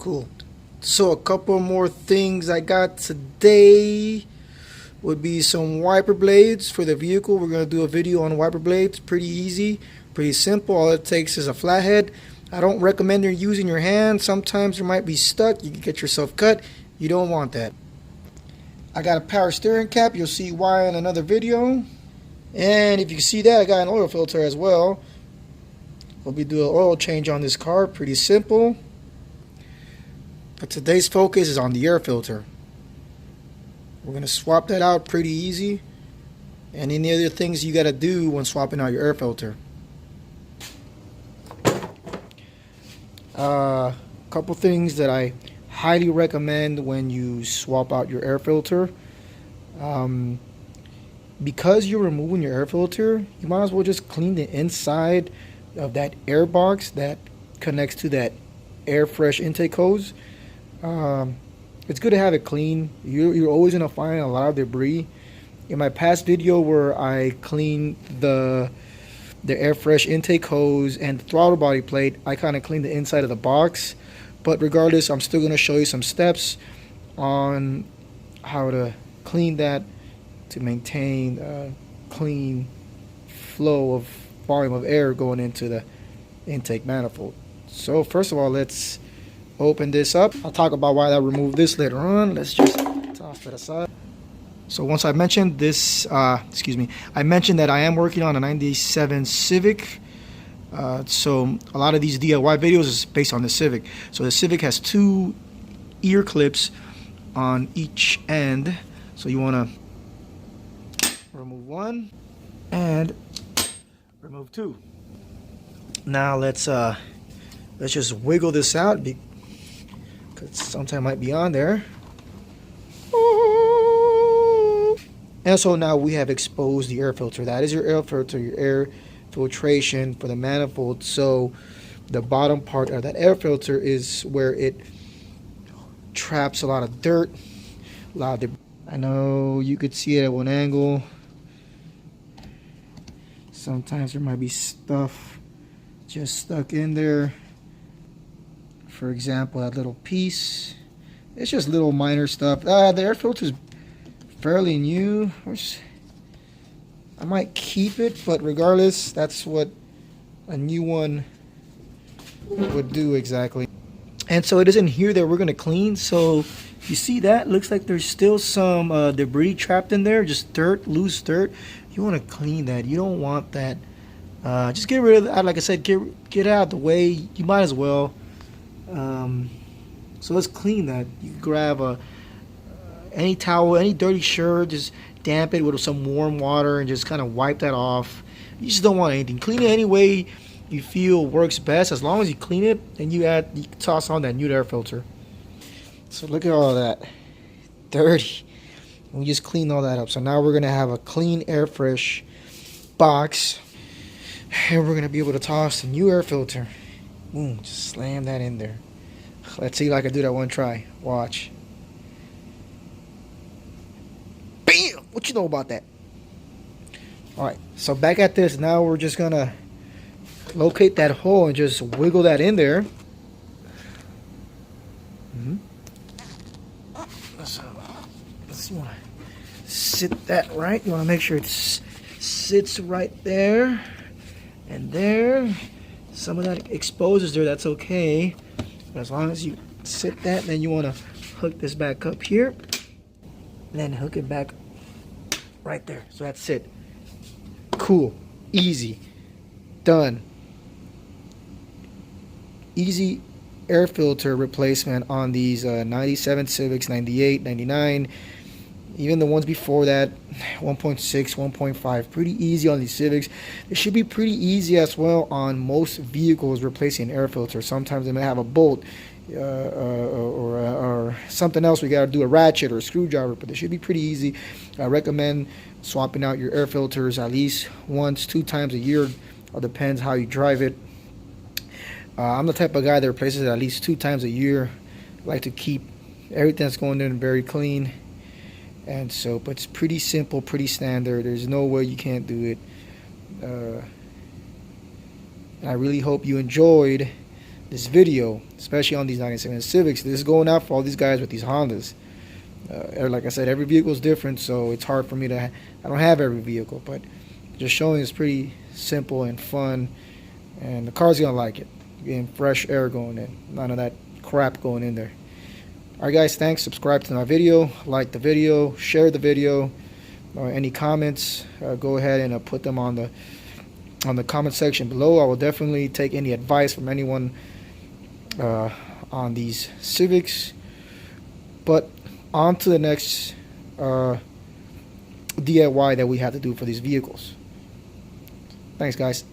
Cool. So a couple more things I got today would be some wiper blades for the vehicle. We're going to do a video on wiper blades. Pretty easy, pretty simple. All it takes is a flathead. I don't recommend you're using your hand. Sometimes you might be stuck. You can get yourself cut. You don't want that. I got a power steering cap. You'll see why in another video. And if you can see that, I got an oil filter as well. We'll be doing an oil change on this car. Pretty simple. But today's focus is on the air filter. We're going to swap that out pretty easy. And any other things you got to do when swapping out your air filter. Couple things that I highly recommend when you swap out your air filter. Because you're removing your air filter, you might as well just clean the inside of that air box that connects to that air fresh intake hose. It's good to have it clean. You're always going to find a lot of debris. In my past video where I cleaned the air fresh intake hose and the throttle body plate, I kind of cleaned the inside of the box. But regardless, I'm still going to show you some steps on how to clean that to maintain a clean flow of volume of air going into the intake manifold. So first of all, let's open this up. I'll talk about why I removed this later on. Let's just toss that aside. So once I mentioned this, I mentioned that I am working on a 97 Civic. So a lot of these DIY videos is based on the Civic. So the Civic has two ear clips on each end. So you want to remove one and remove two. Now let's just wiggle this out because sometimes it might be on there. And so now we have exposed the air filter. That is your air filter, your air filtration for the manifold. So the bottom part of that air filter is where it traps a lot of dirt, a lot of debris. I know you could see it at one angle. Sometimes there might be stuff just stuck in there. For example, that little piece. It's just little minor stuff. The air filter is fairly new. I might keep it, but regardless, that's what a new one would do exactly. And so it is in here that we're going to clean. So you see that? Looks like there's still some debris trapped in there, just dirt, loose dirt. You want to clean that. You don't want that. Just get rid of that. Like I said, get out of the way. You might as well. So let's clean that. You can grab any towel, any dirty shirt, just damp it with some warm water and just kind of wipe that off. You just don't want anything. Clean it any way you feel works best. As long as you clean it and you toss on that new air filter. So look at all that dirty. We just cleaned all that up. So now we're gonna have a clean air fresh box, and we're gonna be able to toss the new air filter. Boom! Just slam that in there. Let's see if I can do that one try. Watch. Bam! What you know about that? Alright, so back at this. Now we're just gonna locate that hole and just wiggle that in there. So you want to sit that right. You want to make sure it sits right there and there. Some of that exposes there, that's okay. But as long as you sit that, then you want to hook this back up here. And then hook it back right there. So that's it. Cool. Easy. Done. Easy air filter replacement on these 97 Civics, 98, 99. Even the ones before that, 1.6, 1.5. Pretty easy on these Civics. It should be pretty easy as well on most vehicles replacing an air filter. Sometimes they may have a bolt or something else. We got to do a ratchet or a screwdriver, but it should be pretty easy. I recommend swapping out your air filters at least once, 2 times a year. It depends how you drive it. I'm the type of guy that replaces it at least 2 times a year. I like to keep everything that's going in very clean. And so, but it's pretty simple, pretty standard. There's no way you can't do it. I really hope you enjoyed this video, especially on these 97 Civics. This is going out for all these guys with these Hondas. Like I said, every vehicle is different, so it's hard for me to. I don't have every vehicle, but just showing is pretty simple and fun, and the car's gonna like it. Getting fresh air going in, none of that crap going in there. Alright guys, thanks. Subscribe to my video, like the video, share the video. Any comments, go ahead and put them on the comment section below. I will definitely take any advice from anyone on these Civics. But on to the next DIY that we have to do for these vehicles. Thanks guys.